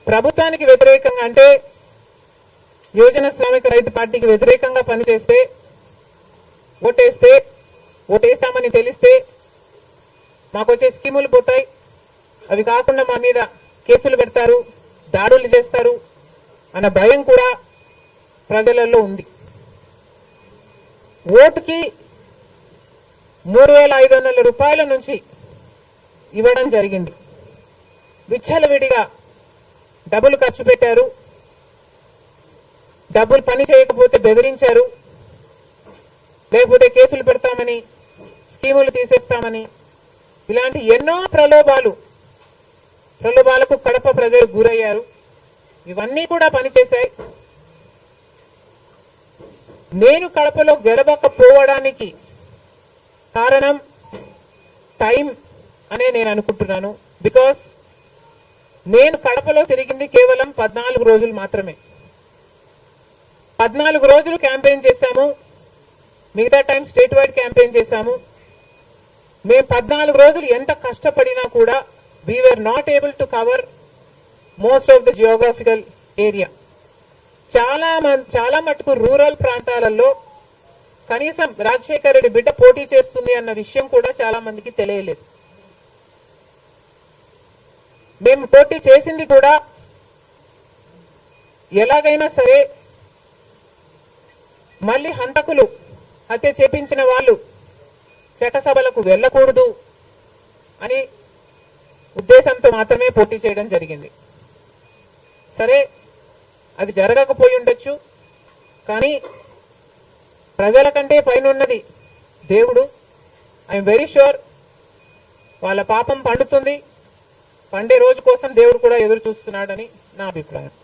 ప్రభుత్వానికి వ్యతిరేకంగా అంటే యువజన శ్రామిక రైతు పార్టీకి వ్యతిరేకంగా పనిచేస్తే ఓటేస్తామని తెలిస్తే మాకు వచ్చే స్కీములు పోతాయి, అవి కాకుండా మా మీద కేసులు పెడతారు, దాడులు చేస్తారు అన్న భయం కూడా ప్రజలలో ఉంది. ఓటుకి 3,500 రూపాయల నుంచి ఇవ్వడం జరిగింది. విచ్చలవిడిగా డబ్బులు ఖర్చు పెట్టారు, డబ్బులు పని చేయకపోతే బెదిరించారు, లేకపోతే కేసులు పెడతామని, స్కీములు తీసేస్తామని, ఇలాంటి ఎన్నో ప్రలోభాలకు కడప ప్రజలు గురయ్యారు. ఇవన్నీ కూడా పనిచేశాయి. నేను కడపలో గెలవకపోవడానికి కారణం టైం అనే నేను అనుకుంటున్నాను. బికాస్ నేను కడపలో తిరిగింది కేవలం 14 రోజులు మాత్రమే. 14 రోజులు క్యాంపెయిన్ చేశాము, మిగతా టైం స్టేట్ వైడ్ క్యాంపెయిన్ చేశాము. మేము 14 రోజులు ఎంత కష్టపడినా కూడా we were not able to cover most of the geographical area. చాలా మటుకు రూరల్ ప్రాంతాలలో కనీసం రాజశేఖర రెడ్డి బిడ్డ పోటీ చేస్తుంది అన్న విషయం కూడా చాలా మందికి తెలియలేదు. మేము పోటీ చేసింది కూడా ఎలాగైనా సరే మళ్ళీ హంతకులు హత్య చేపించిన వాళ్ళు చట్టసభలకు వెళ్ళకూడదు అని ఉద్దేశంతో మాత్రమే పోటీ చేయడం జరిగింది. సరే, అది జరగకపోయి ఉండొచ్చు, కానీ ప్రజల కంటే పైన ఉన్నది దేవుడు. ఐఎమ్ వెరీ ష్యూర్ వాళ్ళ పాపం పండుతుంది, పండే రోజు కోసం దేవుడు కూడా ఎదురు చూస్తున్నాడని నా అభిప్రాయం.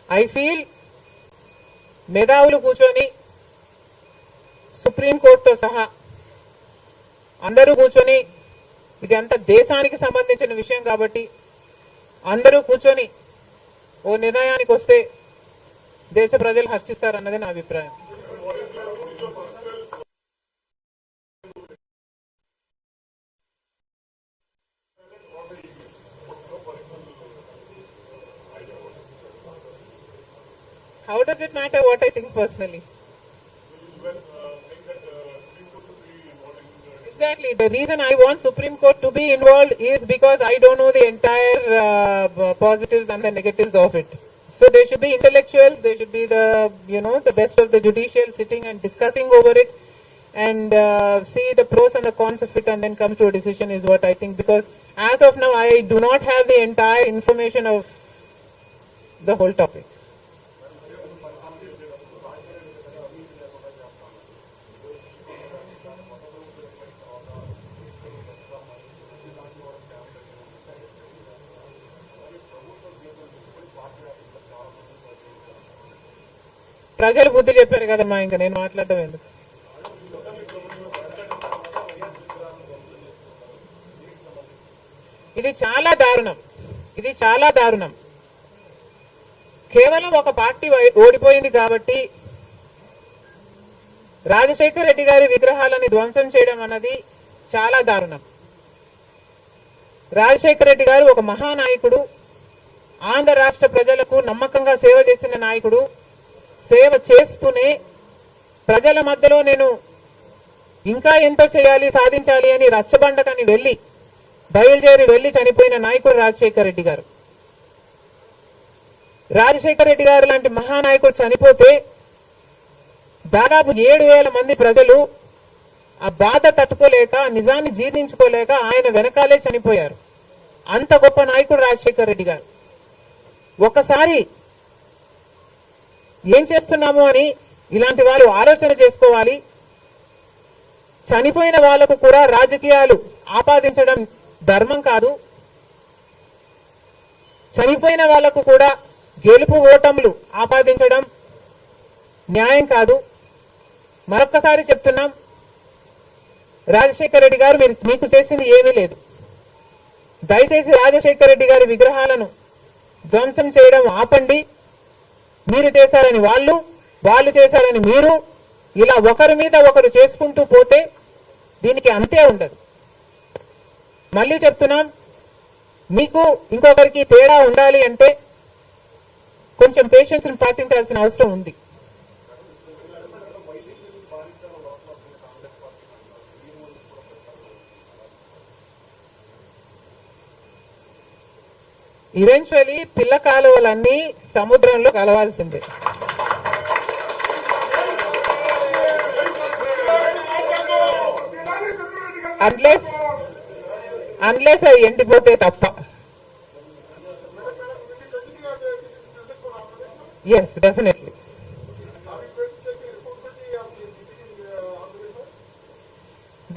ఐ ఫీల్ మేధావులు కూర్చొని సుప్రీంకోర్టుతో సహా అందరూ కూర్చొని, ఇది అంత దేశానికి సంబంధించిన విషయం కాబట్టి అందరూ కూర్చొని ఓ నిర్ణయానికి వస్తే దేశ ప్రజలు హర్షిస్తారన్నది నా అభిప్రాయం. How does it matter what I think personally? Exactly. The reason I want Supreme Court to be involved is because I don't know the entire positives and the negatives of it. So there should be intellectuals, there should be the best of the judicial sitting and discussing over it and see the pros and the cons of it and then come to a decision is what I think. Because as of now, I do not have the entire information of the whole topic. ప్రజలు బుద్ధి చెప్పారు కదమ్మా, ఇంకా నేను మాట్లాడటం ఎందుకు. ఇది చాలా దారుణం. కేవలం ఒక పార్టీ ఓడిపోయింది కాబట్టి రాజశేఖర రెడ్డి గారి విగ్రహాలని ధ్వంసం చేయడం అన్నది చాలా దారుణం. రాజశేఖర రెడ్డి గారు ఒక మహానాయకుడు, ఆంధ్ర రాష్ట్ర ప్రజలకు నమ్మకంగా సేవ చేసిన నాయకుడు. సేవ చేస్తూనే ప్రజల మధ్యలో నేను ఇంకా ఎంతో చేయాలి, సాధించాలి అని రచ్చబండకని బయలుదేరి వెళ్లి చనిపోయిన నాయకుడు రాజశేఖర రెడ్డి గారు. రాజశేఖర రెడ్డి గారు లాంటి మహానాయకుడు చనిపోతే దాదాపు 7,000 మంది ప్రజలు ఆ బాధ తట్టుకోలేక, నిజాన్ని జీర్ణించుకోలేక ఆయన వెనకాలే చనిపోయారు. అంత గొప్ప నాయకుడు రాజశేఖర రెడ్డి గారు. ఒకసారి ఏం చేస్తున్నాము అని ఇలాంటి వారు ఆలోచన చేసుకోవాలి. చనిపోయిన వాళ్లకు కూడా రాజకీయాలు ఆపాదించడం ధర్మం కాదు. చనిపోయిన వాళ్లకు కూడా గెలుపు ఓటములు ఆపాదించడం న్యాయం కాదు. మరొక్కసారి చెప్తున్నాం, రాజశేఖర రెడ్డి గారు మీకు చేసింది ఏమీ లేదు. దయచేసి రాజశేఖర రెడ్డి గారి విగ్రహాలను ధ్వంసం చేయడం ఆపండి. మీరు చేశారని వాళ్ళు చేశారని మీరు, ఇలా ఒకరి మీద ఒకరు చేసుకుంటూ పోతే దీనికి అంతే ఉండదు. మళ్ళీ చెప్తున్నాం, మీకు ఇంకొకరికి తేడా ఉండాలి అంటే కొంచెం పేషెన్స్ పాటించాల్సిన అవసరం ఉంది. ఈవెన్చువలీ పిల్ల కాలువలన్నీ సముద్రంలో కలవాల్సిందే. అన్లెస్ అవి ఎండిపోతే తప్ప. Yes, definitely.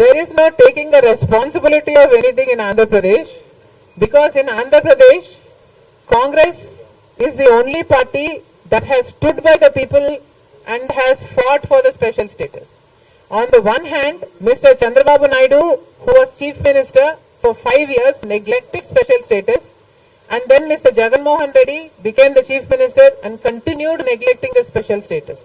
There is no taking the responsibility of anything in Andhra Pradesh, because in Andhra Pradesh, Congress is the only party that has stood by the people and has fought for the special status. On the one hand, Mr. Chandrababu Naidu, who was Chief Minister for 5 years, neglected special status, and then Mr. Jagan Mohan Reddy became the Chief Minister and continued neglecting the special status.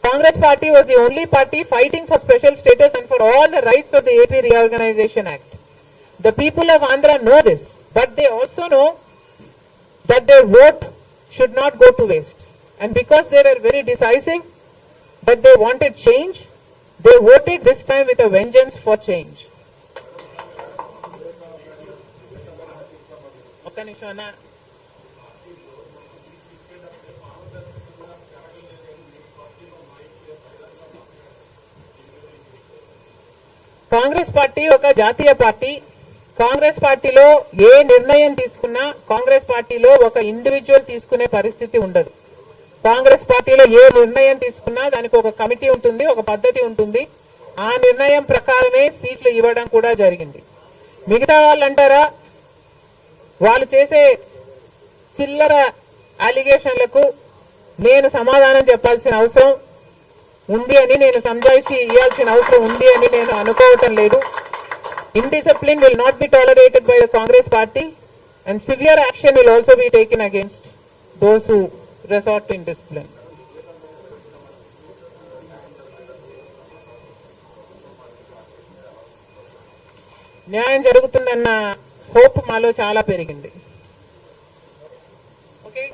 Congress party was the only party fighting for special status and for all the rights of the AP Reorganization Act. The people of Andhra know this, but they also know that their vote should not go to waste. And because they were very decisive, that they wanted change, they voted this time with a vengeance for change. Okay, Nishwana. Congress party ఒక జాతీయ party. Congress పార్టీలో ఏ నిర్ణయం తీసుకున్నా కాంగ్రెస్ పార్టీలో ఒక individual తీసుకునే పరిస్థితి ఉండదు. కాంగ్రెస్ పార్టీలో ఏ నిర్ణయం తీసుకున్నా దానికి ఒక కమిటీ ఉంటుంది, ఒక పద్ధతి ఉంటుంది. ఆ నిర్ణయం ప్రకారమే సీట్లు ఇవ్వడం కూడా జరిగింది. మిగతా వాళ్ళు అంటారా, వాళ్ళు చేసే చిల్లర అలిగేషన్లకు నేను సమాధానం చెప్పాల్సిన అవసరం ఉంది అని, నేను సంజాయిషి ఇవ్వాల్సిన అవసరం ఉంది అని నేను అనుకోవటం లేదు. Indiscipline will not be tolerated by the Congress party, and severe action will also be taken against those who resort to indiscipline. న్యాయం జరుగుతుందన్న హోప్ మాలో చాలా పెరిగింది. ఓకే,